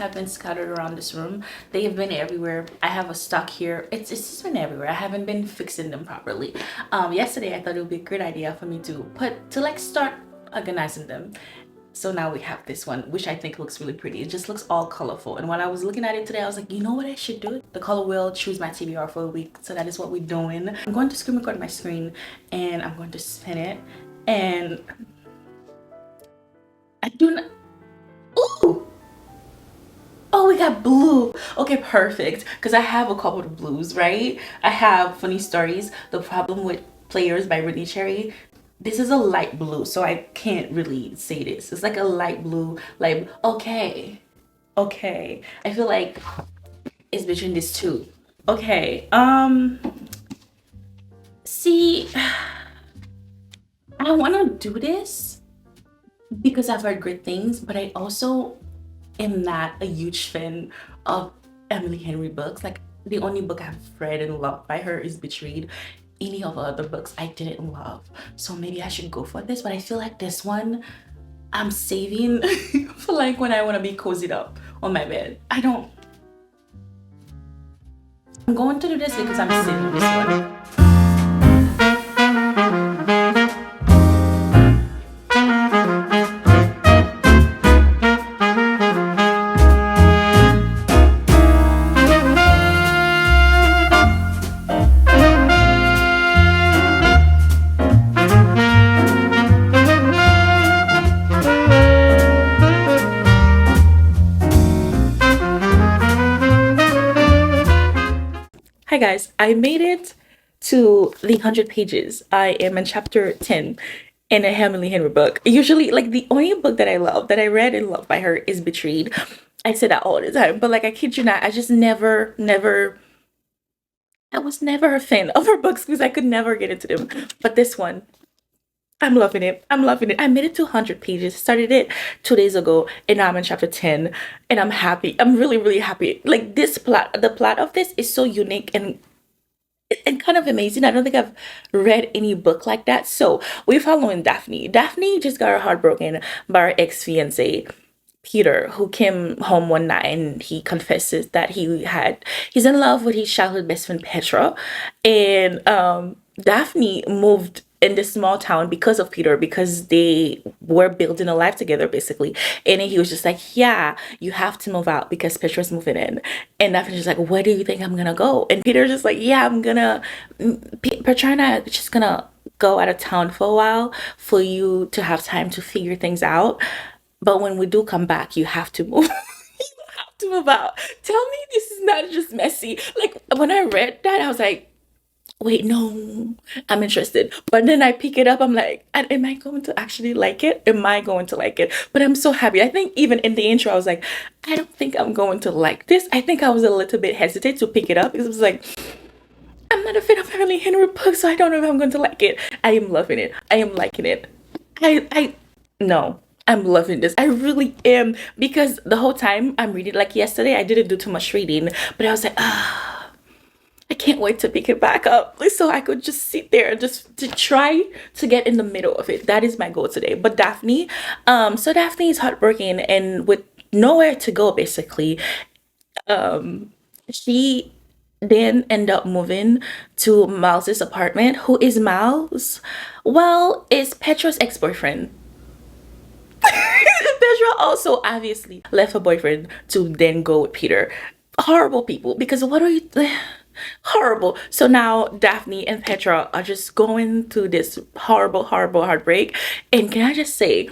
have been scattered around this room. They have been everywhere. I have a stock here. It's just been everywhere. I haven't been fixing them properly. Yesterday I thought it would be a great idea for me to like start organizing them. So now we have this one, which I think looks really pretty. It just looks all colorful. And when I was looking at it today, I was like, you know what I should do? The color wheel, choose my TBR for a week. So that is what we're doing. I'm going to screen record my screen and I'm going to spin it. And I do not. Ooh! Oh, we got blue. Okay, perfect. Because I have a couple of blues, right? I have Funny Stories, The Problem with Players by Brittany Cherry. This is a light blue, so I can't really say this. It's like a light blue, like, okay. I feel like it's between these two. Okay, see, I want to do this because I've heard great things, but I also am not a huge fan of Emily Henry books. Like, the only book I've read and loved by her is Betrayed. Any of the other books I didn't love, so maybe I should go for this. But I feel like this one I'm saving for like when I want to be cozied up on my bed. I'm going to do this because I'm saving this one. Hi guys, I made it to the 100 pages. I am in chapter 10 in a Emily Henry book. Usually, like, the only book that I love, that I read and loved by her is Betrayed. I say that all the time, but like, I kid you not, I just never, I was never a fan of her books because I could never get into them. But this one, I'm loving it. I'm loving it. I made it to 100 pages. Started it 2 days ago, and now I'm in chapter 10, and I'm happy. I'm really, really happy. Like, this plot, the plot of this is so unique and kind of amazing. I don't think I've read any book like that. So we're following Daphne. Daphne just got her heart broken by her ex-fiance, Peter, who came home one night and he confesses that he's in love with his childhood best friend Petra. And Daphne moved in this small town because of Peter, because they were building a life together basically. And then he was just like, yeah, you have to move out because Petra's moving in. And Daphne's just like, where do you think I'm gonna go? And Peter's just like, yeah, Petra and I are just gonna go out of town for a while for you to have time to figure things out. But when we do come back, you have to move. You have to move out. Tell me this is not just messy. Like, when I read that, I was like, wait, no, I'm interested. But then I pick it up, I'm like, am I going to actually like it? Am I going to like it? But I'm so happy. I think even in the intro, I was like, I don't think I'm going to like this. I think I was a little bit hesitant to pick it up because it was like, I'm not a fan of Emily Henry books, so I don't know if I'm going to like it. I am loving it. I am liking it. No, I'm loving this. I really am, because the whole time I'm reading, like yesterday, I didn't do too much reading, but I was like, I can't wait to pick it back up so I could just sit there and just to try to get in the middle of it. That is my goal today. But Daphne, so Daphne is heartbroken and with nowhere to go basically. She then end up moving to Miles's apartment. Who is Miles? Well, it's Petra's ex-boyfriend. Petra also obviously left her boyfriend to then go with Peter. Horrible people, because what are you... horrible. So now Daphne and Petra are just going through this horrible heartbreak. And can I just say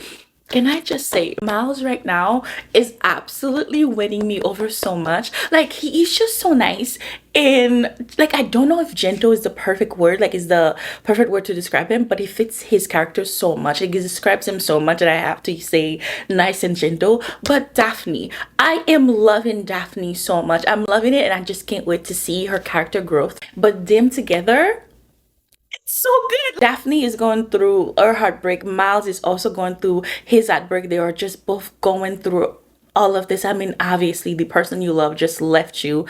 Miles right now is absolutely winning me over so much. Like, he's just so nice, and like, I don't know if gentle is the perfect word, like is the perfect word to describe him, but it fits his character so much. It describes him so much that I have to say nice and gentle. But Daphne, I am loving Daphne so much. I'm loving it, and I just can't wait to see her character growth. But them together, so good. Daphne is going through her heartbreak. Miles is also going through his heartbreak. They are just both going through all of this. I mean, obviously the person you love just left you,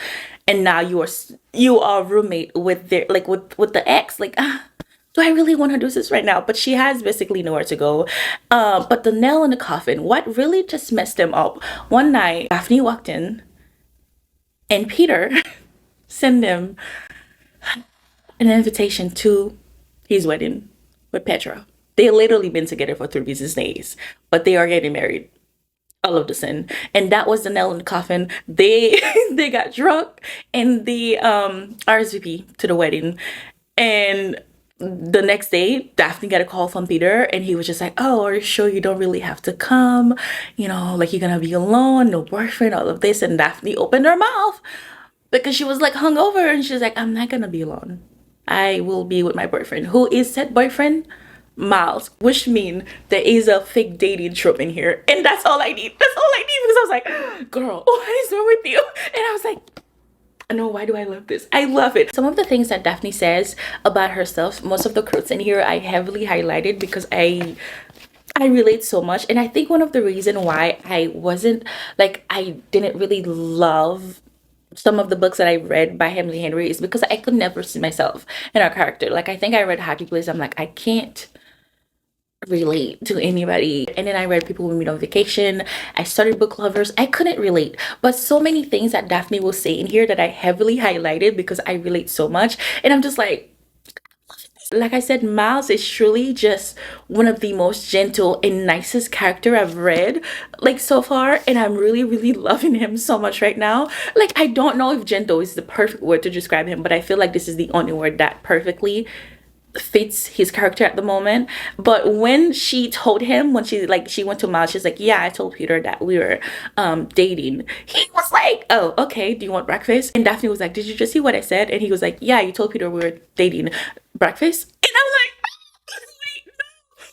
and now you are roommate with their, like, with the ex. Like, do I really want to do this right now? But she has basically nowhere to go. But the nail in the coffin, what really just messed him up, one night, Daphne walked in and Peter sent him an invitation to his wedding with Petra. They literally been together for 3 business days, but they are getting married all of the sudden. And that was the nail in the coffin. They they got drunk and they RSVP to the wedding. And the next day, Daphne got a call from Peter and he was just like, oh, are you sure you don't really have to come? You know, like you're gonna be alone, no boyfriend, all of this. And Daphne opened her mouth because she was like hungover and she's like, I'm not gonna be alone. I will be with my boyfriend. Who is said boyfriend? Miles, which means there is a fake dating trope in here. And that's all I need. That's all I need because I was like, girl, what is wrong with you? And I was like, no, why do I love this? I love it. Some of the things that Daphne says about herself, most of the quotes in here I heavily highlighted because I relate so much. And I think one of the reason why I didn't really love some of the books that I read by Emily Henry is because I could never see myself in her character. Like I think I read Happy Place. I'm like, I can't relate to anybody. And then I read People We Meet on Vacation. I started Book Lovers. I couldn't relate. But so many things that Daphne will say in here that I heavily highlighted because I relate so much. And I'm just like I said, Miles is truly just one of the most gentle and nicest character I've read like so far, and I'm really loving him so much right now. Like I don't know if gentle is the perfect word to describe him, but I feel like this is the only word that perfectly fits his character at the moment. But when she told him, when she went to Miles, she's like, yeah, I told Peter that we were dating. He was like, oh, okay, do you want breakfast? And Daphne was like, did you just see what I said? And he was like, yeah, you told Peter we were dating. Breakfast? And I was like, wait,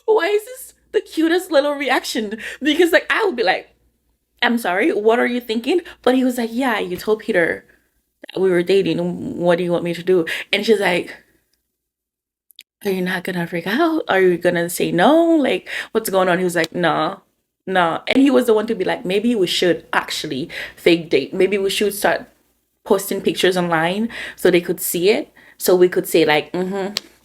no, why is this the cutest little reaction? Because like I would be like, I'm sorry, what are you thinking? But he was like, yeah, you told Peter that we were dating, what do you want me to do? And she's like, are you not gonna freak out? Are you gonna say no? Like, what's going on? He was like, no, no. And he was the one to be like, maybe we should actually fake date. Maybe we should start posting pictures online so they could see it. So we could say like,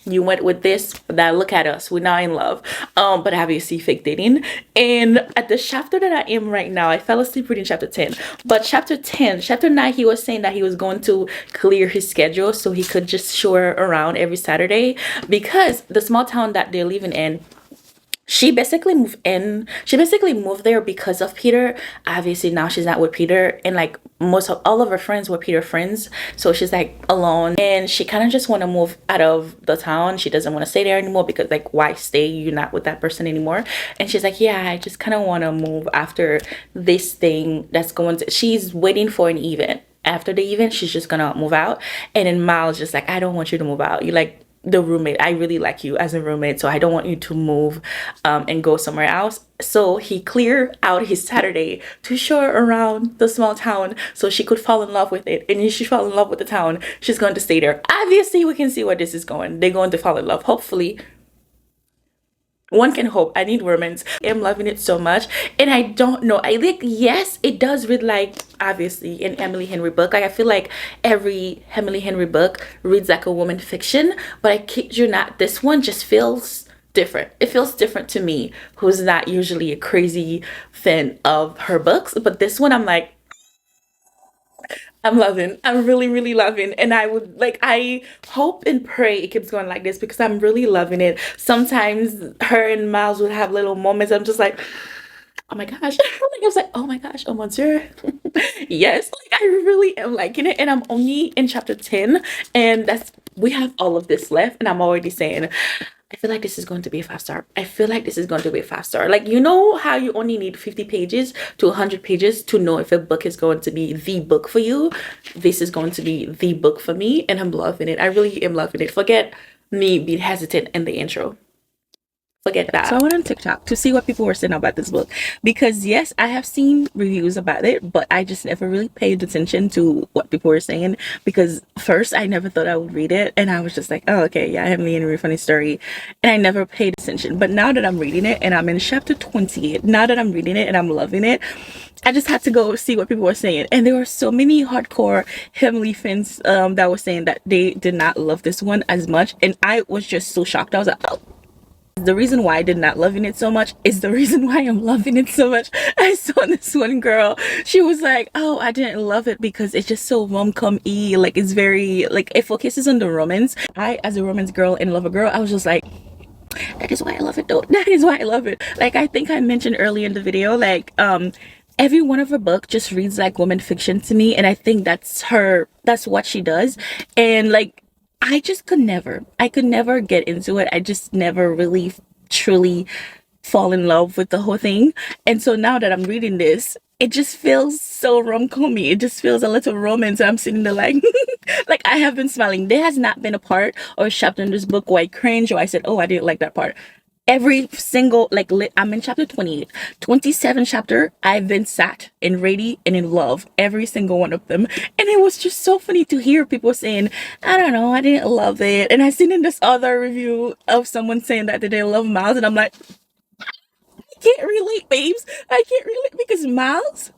you went with this, but now look at us, we're now in love. But obviously fake dating. And at the chapter that I am right now, I fell asleep reading chapter 10. But chapter 9, he was saying that he was going to clear his schedule so he could just show her around every Saturday, because the small town that they're living in, she basically moved there because of Peter. Obviously now she's not with Peter, and like most of all of her friends were Peter friends, so she's like alone, and she kind of just want to move out of the town. She doesn't want to stay there anymore because like, why stay? You're not with that person anymore. And she's like, yeah, I just kind of want to move after this thing that's going to, she's waiting for an event. After the event, she's just gonna move out. And then Miles just like, I don't want you to move out, you like the roommate, I really like you as a roommate, so I don't want you to move and go somewhere else. So he cleared out his Saturday to show her around the small town so she could fall in love with it. And if she fall in love with the town, she's going to stay there. Obviously we can see where this is going. They're going to fall in love, hopefully. One can hope. I need romance. I'm loving it so much. And I don't know, I like, yes, it does read like obviously an Emily Henry book. Like I feel like every Emily Henry book reads like a woman fiction, but I kid you not, this one just feels different. It feels different to me, who's not usually a crazy fan of her books. But this one I'm like, I'm loving. I'm really loving. And I hope and pray it keeps going like this because I'm really loving it. Sometimes her and Miles would have little moments. I'm just like, oh my gosh. Like I was like, oh my gosh, oh mon dieu. Yes, like I really am liking it. And I'm only in chapter 10. And we have all of this left. And I'm already saying, I feel like this is going to be a 5-star. I feel like this is going to be a 5-star. Like, you know how you only need 50 pages to 100 pages to know if a book is going to be the book for you? This is going to be the book for me, and I'm loving it. I really am loving it. Forget me being hesitant in the intro. forget that. So I went on TikTok to see what people were saying about this book, because yes, I have seen reviews about it, but I just never really paid attention to what people were saying, because first I never thought I would read it, and I was just like, oh, okay, yeah, Emily Henry, funny story, and I never paid attention. But now that I'm reading it and I'm in chapter 28, now that I'm reading it and I'm loving it, I just had to go see what people were saying, and there were so many hardcore Emily fans that were saying that they did not love this one as much, and I was just so shocked. I was like, oh, the reason why I did not loving it so much is the reason why I'm loving it so much. I saw this one girl, she was like, oh, I didn't love it because it's just so rom-com-y, like it's very, like it focuses on the romance. I, as a romance girl and lover girl, I was just like, that is why I love it though. That is why I love it. Like I think I mentioned earlier in the video, like every one of her book just reads like woman fiction to me, and I think that's what she does. And like I could never get into it. I just never really truly fall in love with the whole thing. And so now that I'm reading this, it just feels so rom-com-y. It just feels a little romance. I'm sitting there like, like I have been smiling. There has not been a part or a chapter in this book where I cringe or I said, oh, I didn't like that part. Every single, like, I'm in chapter 28, 27 chapter, I've been sat and ready and in love, every single one of them. And it was just so funny to hear people saying, I don't know, I didn't love it. And I seen in this other review of someone saying that they didn't love Miles, and I'm like, I can't relate, babes. I can't relate, because Miles,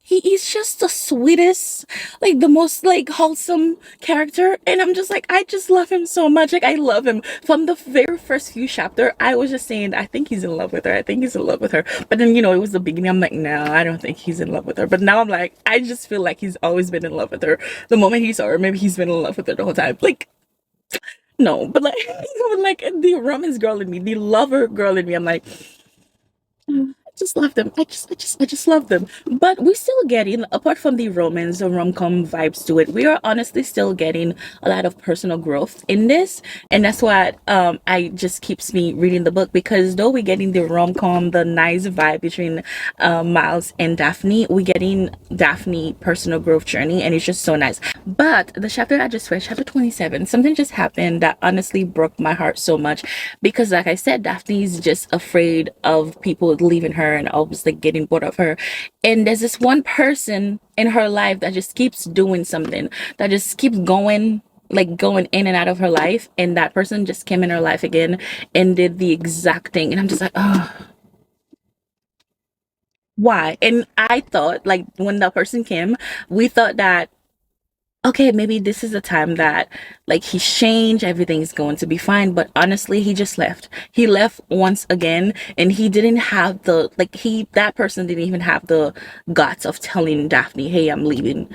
he is just the sweetest, like the most like wholesome character, and I'm just like, I just love him so much. Like I love him from the very first few chapter. I was just saying, I think he's in love with her, I think he's in love with her. But then, you know, it was the beginning, I'm like, no, I don't think he's in love with her. But now I'm like, I just feel like he's always been in love with her. The moment he saw her, maybe he's been in love with her the whole time. Like, no, but like but like the romance girl in me, the lover girl in me, I'm like, I just love them. I just love them. But we're still getting, apart from the romance, the rom-com vibes to it, we are honestly still getting a lot of personal growth in this. And that's what I just keeps me reading the book, because though we're getting the rom-com, the nice vibe between Miles and Daphne, we're getting Daphne personal growth journey, and it's just so nice. But the chapter I just read, chapter 27, something just happened that honestly broke my heart so much, because like I said, Daphne's just afraid of people leaving her and obviously getting bored of her. And there's this one person in her life that just keeps doing something, that just keeps going, like going in and out of her life. And that person just came in her life again and did the exact thing. And I'm just like, oh, why? And I thought, like, when that person came, we thought that, okay, maybe this is the time that like he's changed, everything's going to be fine. But honestly, he just left. He left once again, and he didn't have the, like, that person didn't even have the guts of telling Daphne, hey, I'm leaving.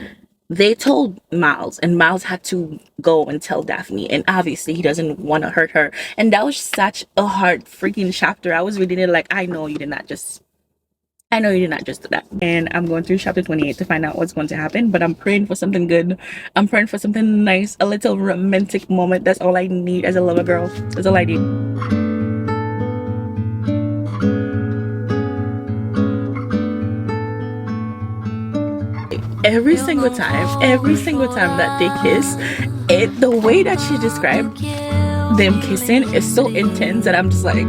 They told Miles, and Miles had to go and tell Daphne, and obviously he doesn't want to hurt her. And that was such a hard freaking chapter. I was reading it like, I know you did not just do that. And I'm going through chapter 28 to find out what's going to happen, but I'm praying for something good. I'm praying for something nice, a little romantic moment. That's all I need as a lover girl. That's all I need. Every single time that they kiss, the way that she described them kissing is so intense that I'm just like,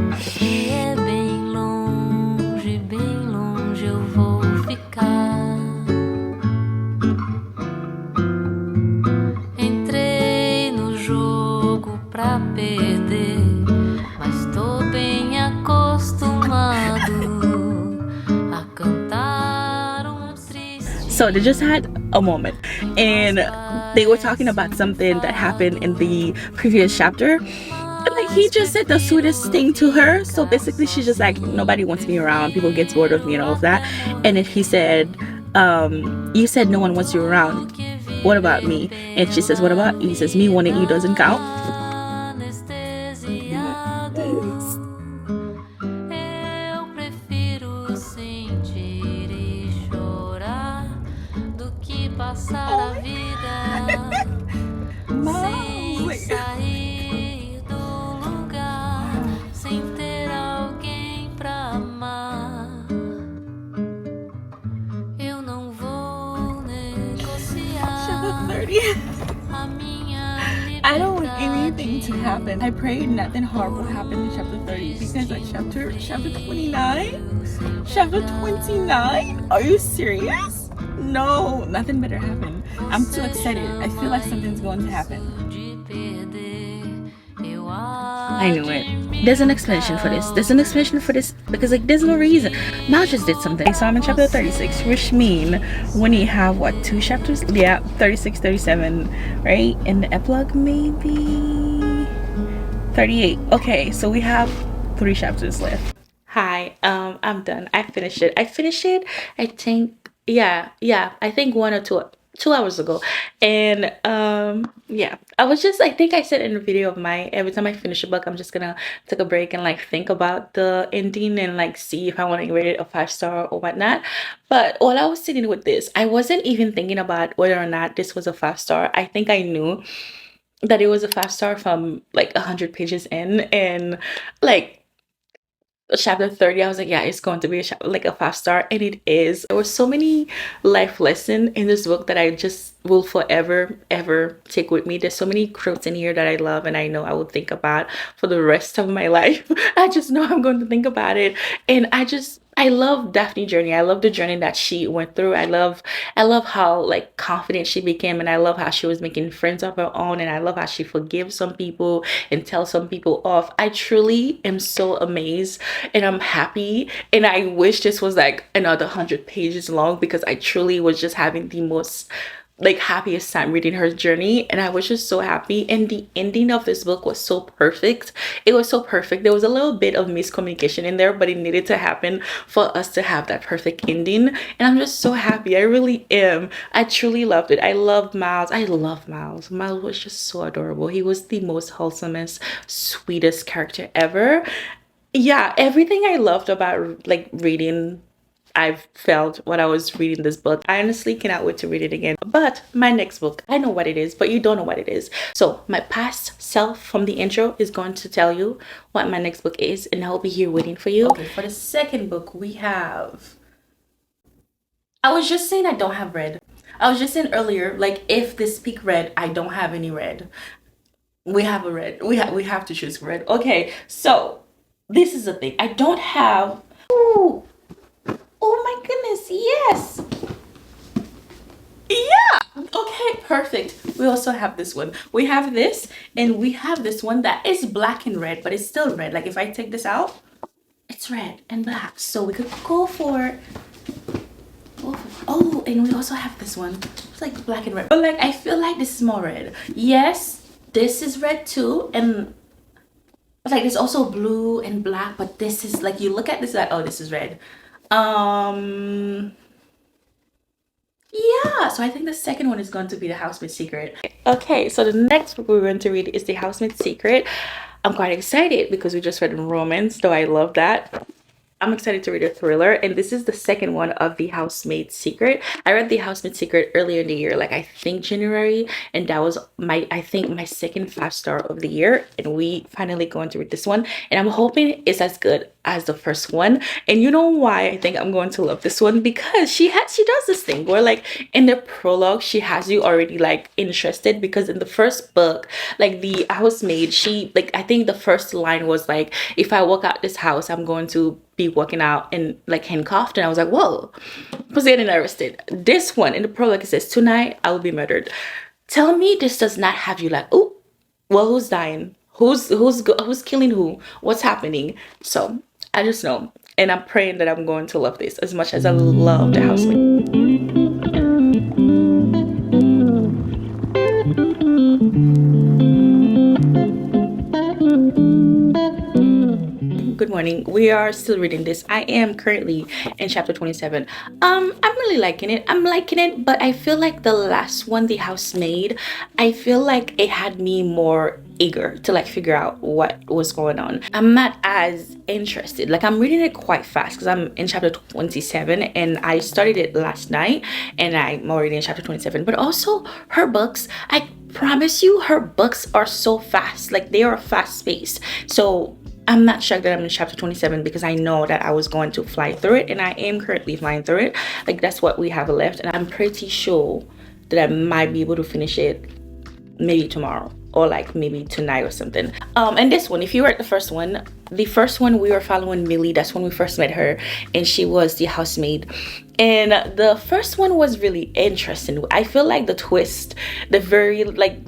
so they just had a moment, and they were talking about something that happened in the previous chapter. And like he just said the sweetest thing to her. So basically she's just like, nobody wants me around, people get bored of me and all of that. And if he said, you said no one wants you around, what about me? And she says, what about you? He says, me wanting you doesn't count. I don't want anything to happen. I pray nothing horrible happened in chapter 30 because like chapter 29? Chapter 29? Are you serious? No, nothing better happen. I'm too excited. I feel like something's going to happen. I knew it. There's an explanation for this. There's an explanation for this because like there's no reason. Mal just did something. So I'm in chapter 36, which mean when you have what, 2 chapters? Yeah, 36, 37, right? And the epilogue maybe 38. Okay, so we have 3 chapters left. Hi, I'm done. I finished it. I think I think 1 or 2 hours ago. And yeah, I think I said in the video of mine, every time I finish a book, I'm just gonna take a break and like think about the ending and like see if I want to rate it a 5-star or whatnot. But while I was sitting with this, I wasn't even thinking about whether or not this was a 5-star. I think I knew that it was a 5-star from like 100 pages in, and like chapter 30 I was like, yeah, it's going to be like a 5-star, and it is. There were so many life lessons in this book that I just will forever ever take with me. There's so many quotes in here that I love and I know I will think about for the rest of my life. I just know I'm going to think about it. And I love Daphne's journey. I love the journey that she went through. I love how like confident she became, and I love how she was making friends of her own, and I love how she forgives some people and tells some people off. I truly am so amazed and I'm happy, and I wish this was like another 100 pages long because I truly was just having the most like happiest time reading her journey, and I was just so happy. And the ending of this book was so perfect. It was so perfect. There was a little bit of miscommunication in there, but it needed to happen for us to have that perfect ending, and I'm just so happy. I really am. I truly loved it. I loved Miles. I love Miles. Miles was just so adorable. He was the most wholesomest, sweetest character ever. Yeah, everything I loved about like reading, I've felt when I was reading this book. I honestly cannot wait to read it again. But my next book, I know what it is, but you don't know what it is. So my past self from the intro is going to tell you what my next book is, and I'll be here waiting for you. Okay, for the second book, we have... I was just saying I don't have red. I was just saying earlier, like if this speak red, I don't have any red. We have a red. We have to choose red. Okay, so this is the thing. I don't have... Ooh. Oh my goodness, yes. Yeah. Okay, perfect. We also have this one. We have this, and we have this one that is black and red, but it's still red. Like if I take this out, it's red and black. So we could go for... Oh, and we also have this one. It's like black and red. But like I feel like this is more red. Yes, this is red too, and like there's also blue and black, but this is like, you look at this like, oh, this is red. Yeah, so I think the second one is going to be The Housemaid's Secret. Okay, so the next book we're going to read is The Housemaid's Secret. I'm quite excited because we just read romance, though I love that. I'm excited to read a thriller, and this is the second one of The Housemaid's Secret. I read The Housemaid's Secret earlier in the year, like I think January, and that was I think my second 5-star of the year, and we finally going to read this one, and I'm hoping it's as good as the first one. And you know why I think I'm going to love this one? Because she does this thing where like in the prologue she has you already like interested, because in the first book, like the housemaid, she like, I think the first line was like, if I walk out this house, I'm going to be walking out in like handcuffed. And I was like, whoa, was getting arrested. This one in the prologue, it says, tonight I will be murdered. Tell me this does not have you like, oh, well, who's dying? Who's killing who? What's happening? So I just know, and I'm praying that I'm going to love this as much as I love The Housemaid. Good morning. We are still reading this. I am currently in chapter 27. I'm really liking it. I'm liking it, but I feel like the last one, The Housemaid, I feel like it had me more eager to like figure out what was going on. I'm not as interested. Like I'm reading it quite fast because I'm in chapter 27 and I started it last night, and I'm already in chapter 27. But also her books, I promise you, her books are so fast. Like they are fast paced. So I'm not shocked that I'm in chapter 27 because I know that I was going to fly through it, and I am currently flying through it. Like that's what we have left, and I'm pretty sure that I might be able to finish it maybe tomorrow or like maybe tonight or something. And this one, if you were at the first one we were following Millie. That's when we first met her, and she was the housemaid. And the first one was really interesting. I feel like the twist, the very like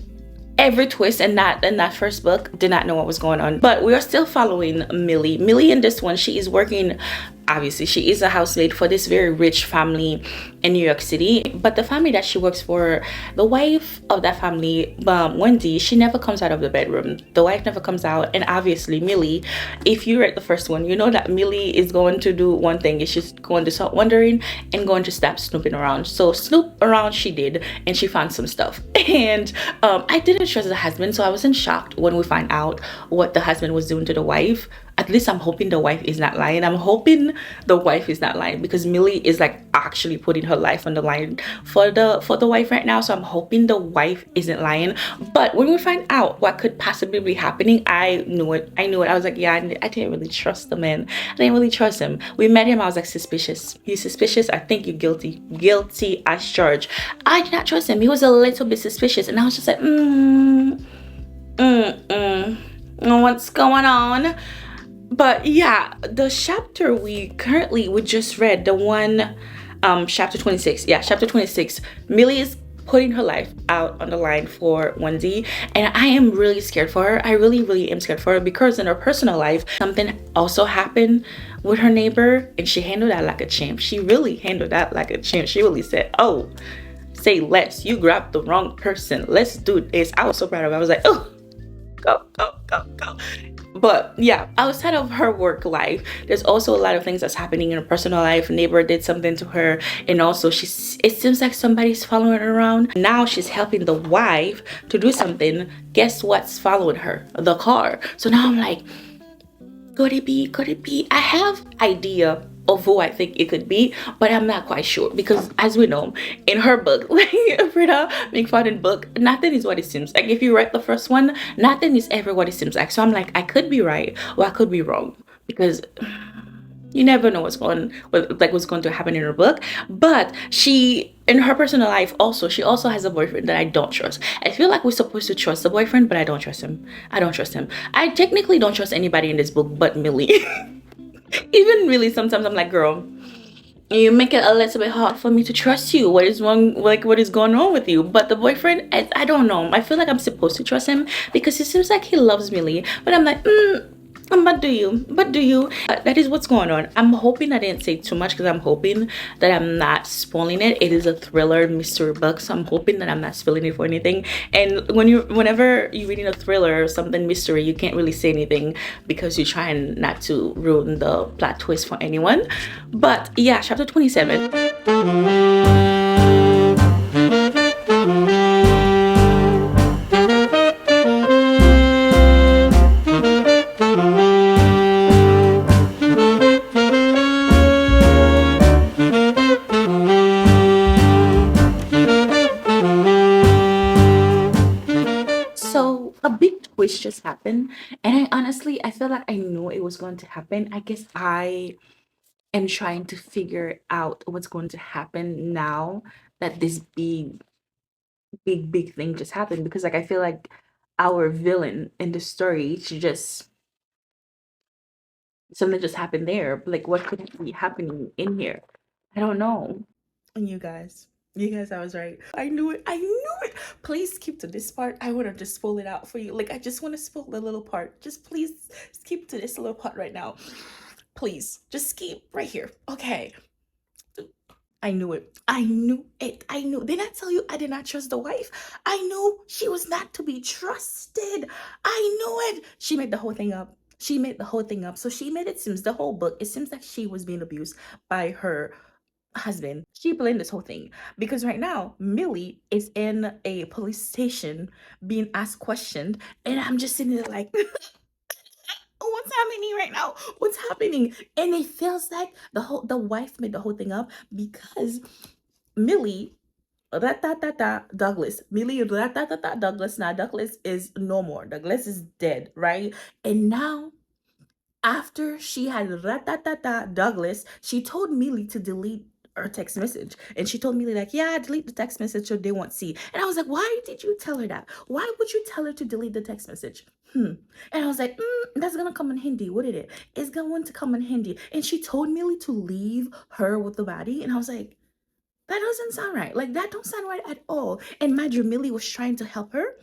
every twist in that first book, did not know what was going on. But we are still following Millie in this one. She is working, obviously she is a housemaid for this very rich family in New York City. But the family that she works for, the wife of that family, Wendy, she never comes out of the bedroom. The wife never comes out. And obviously Millie, if you read the first one, you know that Millie is going to do one thing. Is she's going to start wondering and going to stop snooping around. So snoop around she did, and she found some stuff. And I didn't trust the husband, so I wasn't shocked when we find out what the husband was doing to the wife. At least I'm hoping the wife is not lying. I'm hoping the wife is not lying, because Millie is like actually putting her life on the line for the wife right now. So I'm hoping the wife isn't lying. But when we find out what could possibly be happening, I knew it. I was like, yeah, I didn't really trust the man. I didn't really trust him. We met him, I was like, suspicious. He's suspicious. I think you're guilty. Guilty as charged. I did not trust him. He was a little bit suspicious, and I was just like, what's going on? But yeah, the chapter we just read, the one chapter 26. Yeah, chapter 26. Millie is putting her life out on the line for Wendy, and I am really scared for her. I really am scared for her, because in her personal life something also happened with her neighbor, and she handled that like a champ. She really handled that like a champ. She really said, oh, say less, you grabbed the wrong person, let's do this. I was so proud of her. I was like, oh, go. But yeah, outside of her work life, there's also a lot of things that's happening in her personal life. A neighbor did something to her, and also it seems like somebody's following her around. Now she's helping the wife to do something. Guess what's following her? The car. So now I'm like, could it be? I have idea of who I think it could be, but I'm not quite sure, because as we know, in her book, like Britta McFadden book, nothing is what it seems like. If you read the first one, nothing is ever what it seems like. So I'm like, I could be right or I could be wrong, because you never know what's going to happen in her book. But in her personal life also, she also has a boyfriend that I don't trust. I feel like we're supposed to trust the boyfriend, but I don't trust him. I technically don't trust anybody in this book but Millie. Even Millie, sometimes I'm like, girl, you make it a little bit hard for me to trust you. What is wrong? Like, what is going on with you? But the boyfriend, I don't know. I feel like I'm supposed to trust him, because it seems like he loves Millie. But I'm like, but do you? That is what's going on. I'm hoping I didn't say too much, because I'm hoping that I'm not spoiling it. It is a thriller mystery book, so I'm hoping that I'm not spoiling it for anything. And whenever you're reading a thriller or something mystery, you can't really say anything, because you're trying not to ruin the plot twist for anyone. But yeah, chapter 27. Just happened, and I feel like I knew it was going to happen. I guess I am trying to figure out what's going to happen now that this big thing just happened, because like I feel like our villain in the story, she just something just happened there. Like, what could be happening in here? I don't know. And you guys, I was right. I knew it. Please skip to this part. I want to just spoil it out for you. Like, I just want to spoil the little part. Just please skip to this little part right now. Please, just skip right here. Okay. I knew it. I knew. Didn't I tell you I did not trust the wife? I knew she was not to be trusted. I knew it. She made the whole thing up. So she made it seems the whole book, it seems like she was being abused by her husband. She blamed this whole thing, because right now Millie is in a police station being asked questions, and I'm just sitting there like, what's happening right now? What's happening? And it feels like the wife made the whole thing up, because Millie Douglas now Douglas is no more. Douglas is dead, right? And now, after she had Douglas, she told Millie to delete her text message, and she told me like, yeah, delete the text message so they won't see. And I was like, why did you tell her that? Why would you tell her to delete the text message? And I was like, that's gonna come in handy, wouldn't it? It's going to come in handy. And she told me to leave her with the body, and I was like, that doesn't sound right. Like, that don't sound right at all. And mind you, Millie was trying to help her,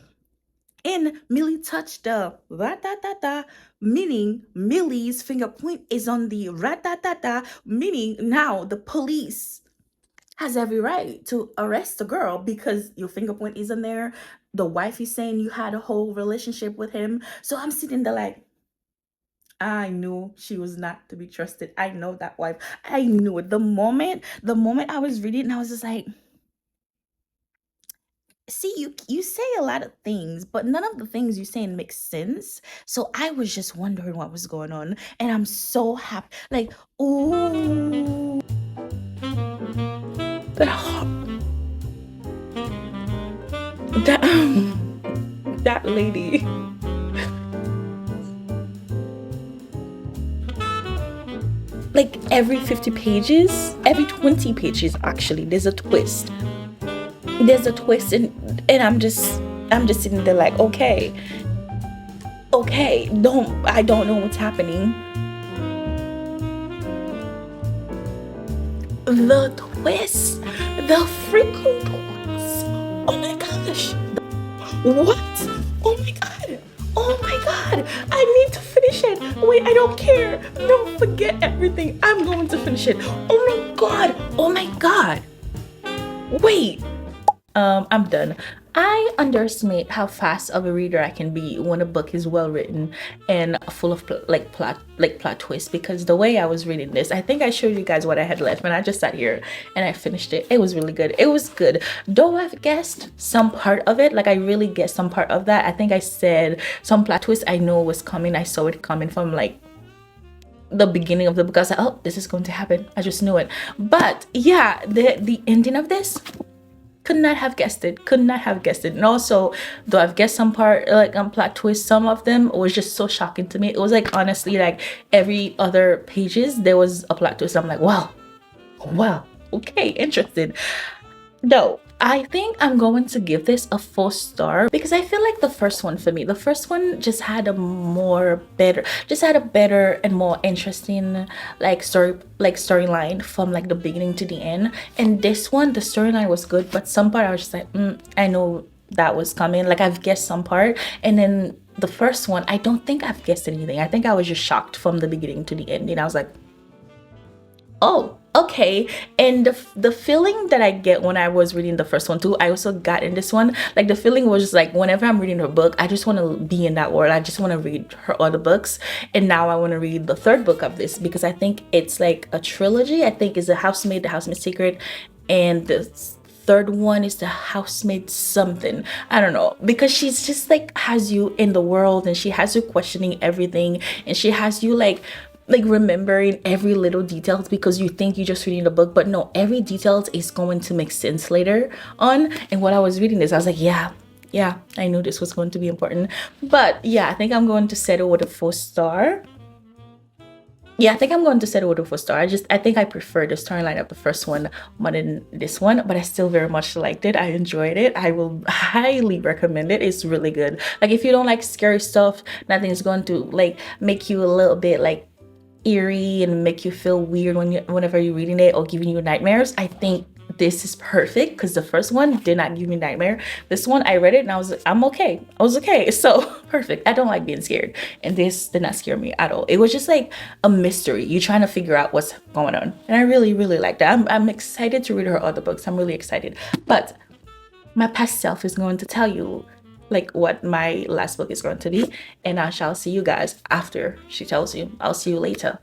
and Millie touched the rat-ta-ta-ta, meaning Millie's fingerprint is on the rat-ta-ta-ta, meaning now the police has every right to arrest the girl because your fingerprint is in there. The wife is saying you had a whole relationship with him. So I'm sitting there like, I knew she was not to be trusted. I know that wife. I knew it. The moment I was reading, I was just like, see, you say a lot of things, but none of the things you're saying make sense. So I was just wondering what was going on, and I'm so happy. Like, ooh, that that that lady. Like every 50 pages, every 20 pages actually, there's a twist. There's a twist, and I'm just sitting there like, okay, okay, I don't know what's happening. The twist, the freaking twist. Oh my gosh. What? Oh my god. Oh my god. I need to finish it. Wait, I don't care. No, forget everything. I'm going to finish it. Oh my god. Oh my god. Wait. I'm done. I underestimate how fast of a reader I can be when a book is well written and full of plot twists. Because the way I was reading this, I think I showed you guys what I had left, and I just sat here and I finished it. It was really good. It was good. Though I've guessed some part of it, like I really guessed some part of that. I think I said some plot twist I know was coming. I saw it coming from like the beginning of the book. I was like, oh, this is going to happen. I just knew it. But yeah, the ending of this, could not have guessed it. Could not have guessed it. And also, though I've guessed some part like plot twist, some of them was just so shocking to me. It was like honestly like every other pages there was a plot twist. I'm like, wow, wow, okay, interested. No, I think I'm going to give this a 4 star because I feel like the first one for me, the first one just had a better and more interesting storyline from like the beginning to the end. And this one, the storyline was good, but some part I was just like, I know that was coming. Like I've guessed some part, and then the first one, I don't think I've guessed anything. I think I was just shocked from the beginning to the end, and I was like, oh, okay. And the feeling that I get when I was reading the first one too, I also got in this one. Like the feeling was just like whenever I'm reading her book, I just want to be in that world. I just want to read her other books. And now I want to read the third book of this because I think it's like a trilogy. I think it's The Housemaid, The Housemaid Secret, and the third one is The Housemaid something. I don't know, because she's just like has you in the world, and she has you questioning everything, and she has you like remembering every little details because you think you're just reading the book, but no, every details is going to make sense later on. And when I was reading this, I was like, yeah, I knew this was going to be important. But yeah, I think I'm going to settle with a 4 star. Yeah, I think I'm going to settle with a 4 star. I think I prefer the storyline of the first one more than this one, but I still very much liked it. I enjoyed it. I will highly recommend it. It's really good. Like if you don't like scary stuff, nothing's going to like make you a little bit like eerie and make you feel weird whenever you're reading it or giving you nightmares. I think this is perfect because the first one did not give me nightmare. This one, I read it and I was like, I'm okay. I was okay. So perfect. I don't like being scared, and this did not scare me at all. It was just like a mystery. You're trying to figure out what's going on, and I really, really like that. I'm excited to read her other books. I'm really excited. But my past self is going to tell you like what my last book is going to be, and I shall see you guys after she tells you. I'll see you later.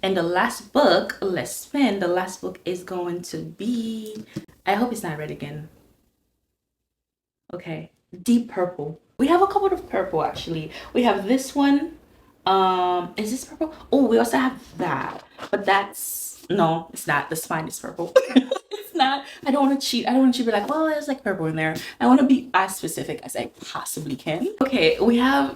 And the last book, let's spin. The last book is going to be, I hope it's not red again. Okay, deep purple. We have a couple of purple actually. We have this one. Is this purple? Oh, we also have that, but that's, no, it's not. The spine is purple. It's not. I don't want to cheat. I don't want to cheat, be like, well, there's like purple in there. I want to be as specific as I possibly can. Okay, we have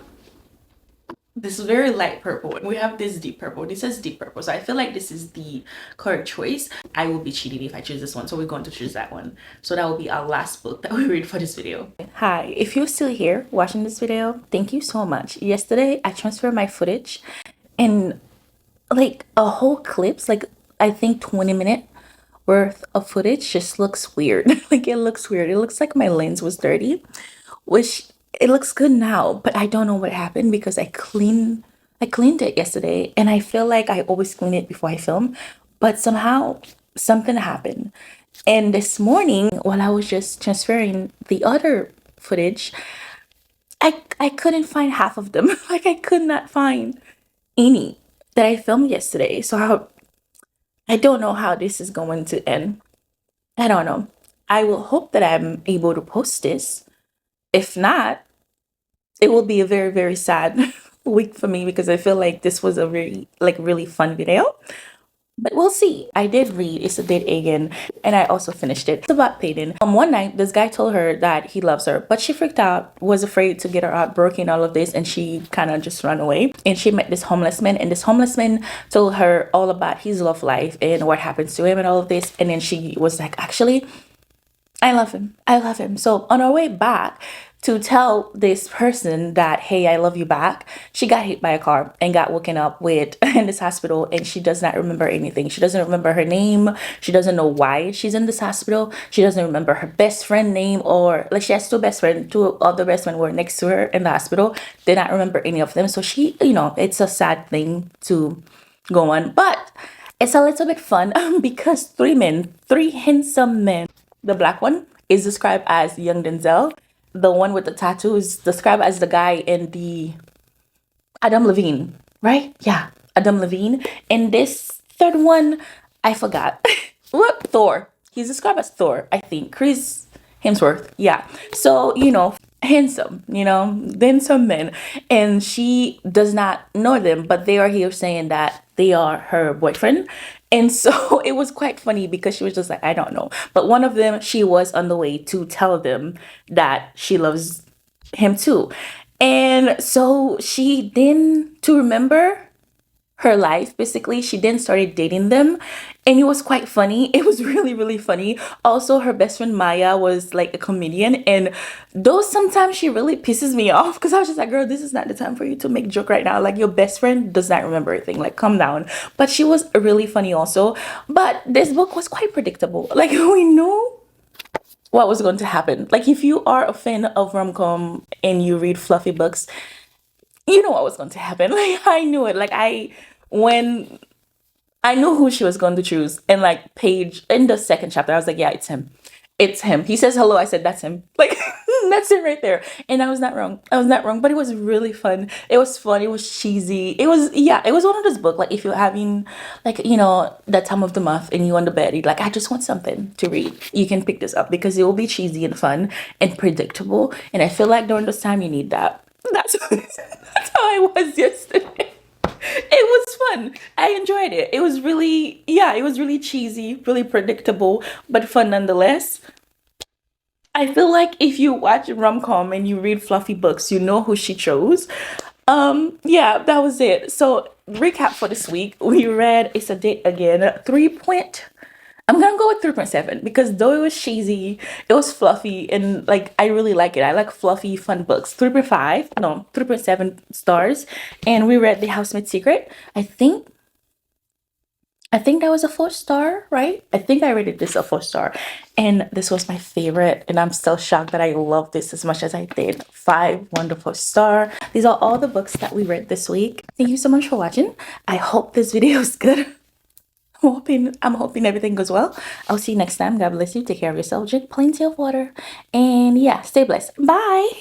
this very light purple, and we have this deep purple. This is deep purple, so I feel like this is the correct choice. I will be cheating if I choose this one, so we're going to choose that one. So that will be our last book that we read for this video. Hi, if you're still here watching this video, thank you so much. Yesterday I transferred my footage, and like a whole clips, like I think 20-minute worth of footage just looks weird. Like it looks weird. It looks like my lens was dirty, which it looks good now, but I don't know what happened because I cleaned it yesterday, and I feel like I always clean it before I film, but somehow something happened. And this morning while I was just transferring the other footage, I couldn't find half of them. Like I could not find any that I filmed yesterday. So I don't know how this is going to end. I don't know. I will hope that I'm able to post this. If not, it will be a very, very sad week for me because I feel like this was a very, like, really fun video. But we'll see. I did read It's a Date Again, and I also finished it. It's about Peyton. One night, this guy told her that he loves her, but she freaked out, was afraid to get her out, broken all of this, and she kind of just ran away. And she met this homeless man, and this homeless man told her all about his love life and what happens to him and all of this. And then she was like, actually, I love him. I love him. So on our way back to tell this person that, hey, I love you back, she got hit by a car and got woken up with in this hospital, and she does not remember anything. She doesn't remember her name. She doesn't know why she's in this hospital. She doesn't remember her best friend name, or like she has two best friends, two other best friends were next to her in the hospital. Did not remember any of them. So she, it's a sad thing to go on, but it's a little bit fun because three handsome men. The black one is described as young Denzel. The one with the tattoo is described as the guy in the Adam Levine, right? Yeah, Adam Levine. And this third one, I forgot. What? Thor. He's described as Thor, I think. Chris Hemsworth. Yeah. So, handsome, handsome men. And she does not know them, but they are here saying that they are her boyfriend. And so it was quite funny because she was just like, I don't know. But one of them, she was on the way to tell them that she loves him too. And so she then, to remember her life, basically, she then started dating them, and it was quite funny. It was really, really funny. Also, her best friend Maya was like a comedian, and though sometimes she really pisses me off because I was just like, girl, this is not the time for you to make joke right now. Like, your best friend does not remember anything. Like, calm down. But she was really funny also. But this book was quite predictable. Like, we knew what was going to happen. Like, if you are a fan of rom-com and you read fluffy books, you know what was going to happen. Like, I knew it. Like, when I knew who she was going to choose, and like Paige in the second chapter, I was like, yeah, it's him. It's him. He says hello. I said, that's him. Like, that's it right there. And I was not wrong. I was not wrong. But it was really fun. It was fun. It was cheesy. It was, yeah, it was one of those books. Like, if you're having, like, that time of the month and you on the bed, you're like, I just want something to read, you can pick this up because it will be cheesy and fun and predictable. And I feel like during this time, you need that. That's, that's how I was yesterday. It was fun. I enjoyed it. It was really, yeah, it was really cheesy, really predictable, but fun nonetheless. I feel like if you watch rom-com and you read fluffy books, you know who she chose. Yeah, that was it. So recap for this week, we read It's a Date Again, 3 I'm gonna go with 3.7 because though it was cheesy, it was fluffy, and like I really like it. I like fluffy, fun books. 3.5, no, 3.7 stars. And we read The Housemaid's Secret. I think that was a 4-star, right? I think I rated this a 4-star. And this was my favorite, and I'm still shocked that I love this as much as I did. 5 wonderful star. These are all the books that we read this week. Thank you so much for watching. I hope this video is good. I'm hoping everything goes well. I'll see you next time. God bless you. Take care of yourself. Drink plenty of water. And yeah, stay blessed. Bye.